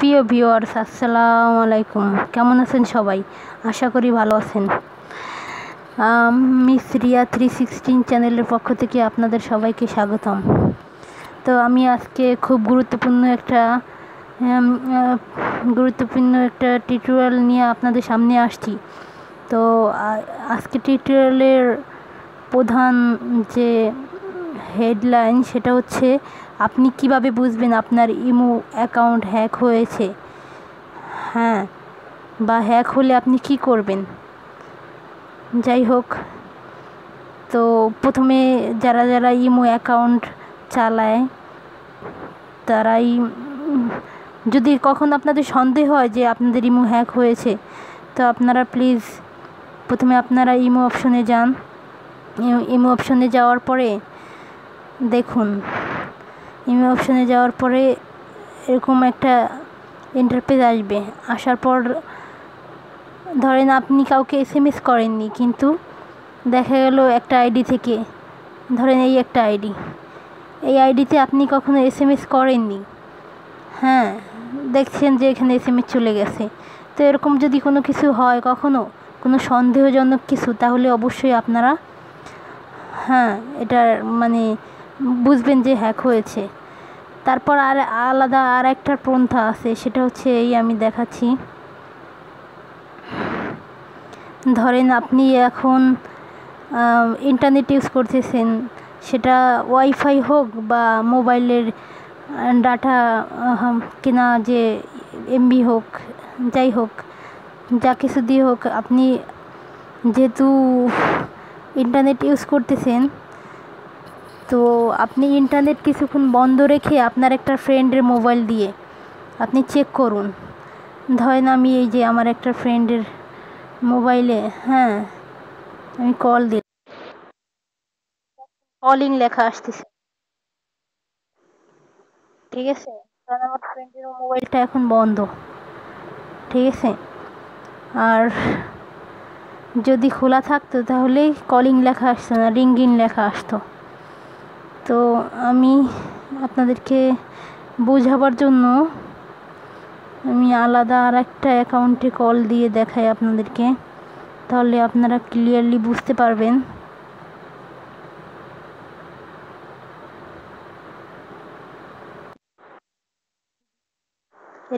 প্রিয় ভিউয়ার্স, আসসালামু আলাইকুম। কেমন আছেন সবাই? আশা করি ভালো আছেন। মিস রিয়া 316 চ্যানেলের পক্ষ থেকে আপনাদের সবাইকে স্বাগতম। তো আমি আজকে খুব গুরুত্বপূর্ণ একটা টিউটোরিয়াল নিয়ে আপনাদের সামনে আসছি। তো আজকে টিউটোরিয়ালের প্রধান যে হেডলাইন সেটা হচ্ছে আপনি কিভাবে বুঝবেন আপনার ইমো অ্যাকাউন্ট হ্যাক হয়েছে, বা হ্যাক হলে আপনি কি করবেন। যাই হোক, তো প্রথমে যারা ইমো অ্যাকাউন্ট চালায় তারাই, যদি কখন আপনাদের সন্দেহ হয় যে আপনাদের ইমো হ্যাক হয়েছে, তো আপনারা প্লিজ প্রথমে আপনারা ইমো অপশনে যান। ইমো অপশনে যাওয়ার পরে দেখুন, ইমো অপশনে যাওয়ার পরে এরকম একটা ইন্টারফেস আসবে। আসার পর ধরেন আপনি কাউকে SMS করেননি, কিন্তু দেখা গেল একটা আইডি থেকে, ধরেন এই একটা আইডি, এই আইডিতে আপনি কখনো SMS করেননি, দেখছেন যে এখানে SMS চলে গেছে। তো এরকম যদি কোনো কিছু হয়, কখনো কোনো সন্দেহজনক কিছু, তাহলে অবশ্যই আপনারা এটা বুঝবেন যে হ্যাক হয়েছে। তারপর আলাদা একটা পন্থা আছে, সেটা হচ্ছে এই আমি দেখাচ্ছি। ধরেন আপনি এখন ইন্টারনেট ইউজ করতেছেন, সেটা ওয়াইফাই হোক বা মোবাইলের ডাটা কেনা যে MB হোক, যাই হোক, যা কিছু দিয়ে হোক, আপনি যেহেতু ইন্টারনেট ইউজ করতেছেন, তো আপনি ইন্টারনেট কিছুক্ষণ বন্ধ রেখে আপনার একটা ফ্রেন্ডের মোবাইল দিয়ে আপনি চেক করুন। ধরেন আমি এই যে আমার একটা ফ্রেন্ডের মোবাইলে আমি কল দিই, কলিং লেখা আসতেছে, ঠিক আছে, কারণ আমার ফ্রেন্ডের মোবাইলটা এখন বন্ধ, ঠিক আছে। আর যদি খোলা থাকতো তাহলে কলিং লেখা আসতো না, রিংগিং লেখা আসতো। তো আমি আপনাদেরকে বোঝাবার জন্য আমি আলাদা একটা অ্যাকাউন্টে কল দিয়ে দেখাই আপনাদেরকে, তাহলে আপনারা ক্লিয়ারলি বুঝতে পারবেন।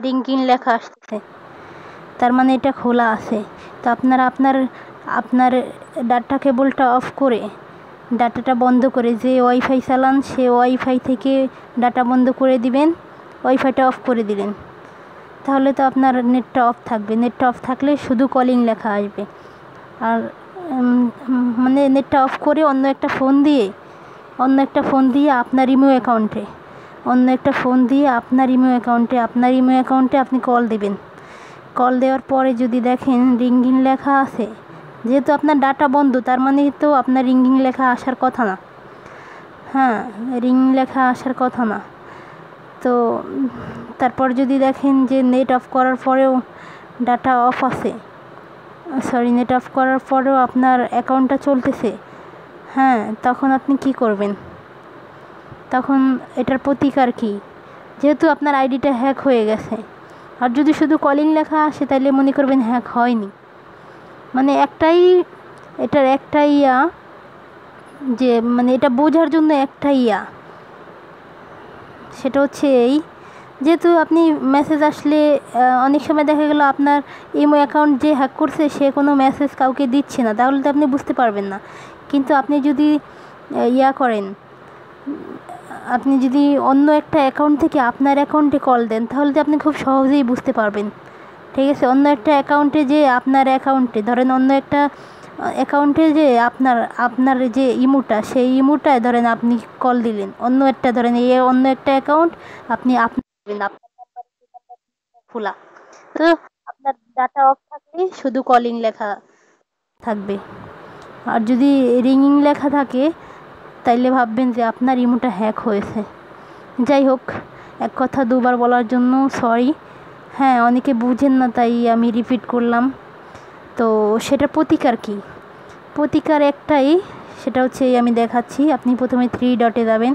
রিংগিং লেখা আসতেছে, তার মানে এটা খোলা আছে। তো আপনারা আপনার ডাটা কেবলটা অফ করে, ডাটাটা বন্ধ করে, যে ওয়াইফাই চালান সে ওয়াইফাই থেকে ডাটা বন্ধ করে দিবেন, ওয়াইফাইটা অফ করে দিলেন, তাহলে তো আপনার নেটটা অফ থাকবে। নেটটা অফ থাকলে শুধু কলিং লেখা আসবে। আর নেটটা অফ করে অন্য একটা ফোন দিয়ে আপনার ইমো অ্যাকাউন্টে আপনি কল দিবেন। কল দেওয়ার পরে যদি দেখেন রিংগিং লেখা আছে, যেহেতু আপনার ডাটা বন্ধ, তার মানে তো আপনার রিংগিং লেখা আসার কথা না, রিং লেখা আসার কথা না। তো তারপর যদি দেখেন যে নেট অফ করার পরেও ডাটা অফ আছে, নেট অফ করার পরেও আপনার অ্যাকাউন্টটা চলতেছে, তখন আপনি কি করবেন? তখন এটার প্রতিকার কি? যেহেতু আপনার আইডিটা হ্যাক হয়ে গেছে, আর যদি শুধু কলিং লেখা আসে তাহলে মনে করবেন হ্যাক হয়নি। এটার একটাই যে এটা বোঝার জন্য একটাই সেটা হচ্ছে এই, যেহেতু আপনি মেসেজ আসলে অনেক সময় দেখা গেল আপনার ইমো অ্যাকাউন্ট যে হ্যাক করছে সে কোনো মেসেজ কাউকে দিচ্ছে না, তাহলে তো আপনি বুঝতে পারবেন না। কিন্তু আপনি যদি করেন, আপনি যদি অন্য একটা অ্যাকাউন্ট থেকে আপনার অ্যাকাউন্টে কল দেন, তাহলে তো আপনি খুব সহজেই বুঝতে পারবেন, ঠিক আছে। অন্য একটা অ্যাকাউন্টে যে আপনার অ্যাকাউন্টে, ধরেন অন্য একটা অ্যাকাউন্টে যে আপনার যে ইমোটা, সেই ইমোটায় ধরেন আপনি কল দিলেন, অন্য একটা অ্যাকাউন্ট আপনি আপনার খোলা, তো আপনার ডাটা অফ থাকলে শুধু কলিং লেখা থাকবে। আর যদি রিংগিং লেখা থাকে তাইলে ভাববেন যে আপনার ইমোটা হ্যাক হয়েছে। যাই হোক, এক কথা দুবার বলার জন্য সরি। অনেকে বুঝেন না, তাই আমি রিপিট করলাম। তো সেটা প্রতিকার কি? প্রতিকার একটাই, সেটা হচ্ছে আমি দেখাচ্ছি। আপনি প্রথমে 3 ডটে যাবেন,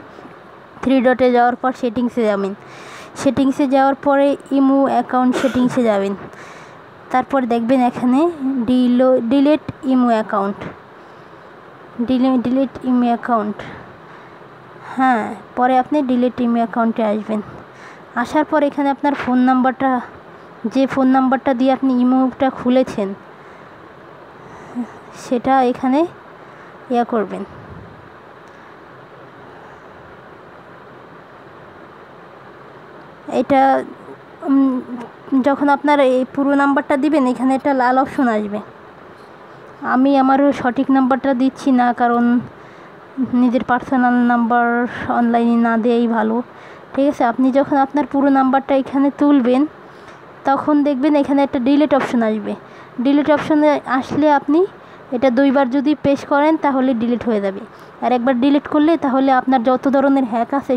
3 ডটে যাওয়ার পর সেটিংসে যাবেন। সেটিংসে যাওয়ার পরে ইমো অ্যাকাউন্ট সেটিংসে যাবেন। তারপর দেখবেন এখানে delete imo account, delete imo account. হ্যাঁ, পরে আপনি ডিলিট ইমো অ্যাকাউন্টে আসবেন। আসার পর এখানে আপনার ফোন নাম্বারটা, যে ফোন নাম্বারটা দিয়ে আপনি ইমোটা খুলেছেন, সেটা এখানে করবেন। এটা যখন আপনার এই পুরো নাম্বারটা দিবেন, এখানে একটা লাল অপশন আসবে। আমি আমার সঠিক নাম্বারটা দিচ্ছি না, কারণ নিজের পার্সোনাল নাম্বার অনলাইনে না দেওয়াই ভালো। ঠিক আছে, আপনি যখন আপনার পুরো নাম্বারটা এখানে তুলবেন, তখন দেখবেন এখানে একটা ডিলিট অপশন আসবে। ডিলিট অপশনে আসলে আপনি এটা 2বার যদি প্রেস করেন তাহলে ডিলিট হয়ে যাবে। আর একবার ডিলিট করলে তাহলে আপনার যত ধরনের হ্যাক আছে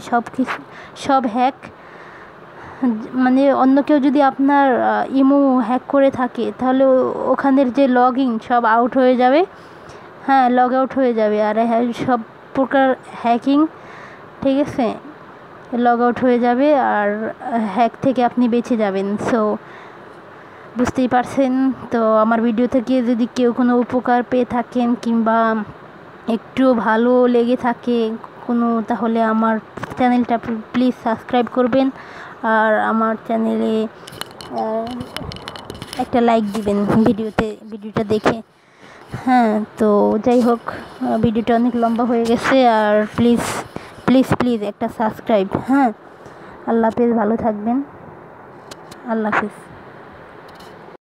সব হ্যাক, মানে অন্য কেউ যদি আপনার ইমো হ্যাক করে থাকে তাহলে ওখানের যে লগ ইন সব আউট হয়ে যাবে। হ্যাঁ, লগ আউট হয়ে যাবে। আর সব প্রকার হ্যাকিং, ঠিক আছে, লগ আউট হয়ে যাবে আর হ্যাক থেকে আপনি বেঁচে যাবেন। সো বুঝতেই পারছেন। তো আমার ভিডিও থেকে যদি কেউ কোনো উপকার পেয়ে থাকেন কিংবা একটু ভালো লেগে থাকে কোনো, তাহলে আমার চ্যানেলটা প্লিজ সাবস্ক্রাইব করবেন আর আমার চ্যানেলে একটা লাইক দিবেন ভিডিওটা দেখে। হ্যাঁ, তো যাই হোক, ভিডিওটা অনেক লম্বা হয়ে গেছে। আর প্লিজ প্লিজ প্লিজ একটা সাবস্ক্রাইব। হ্যাঁ, আল্লাহ হাফেজ, ভালো থাকবেন। আল্লাহ হাফেজ।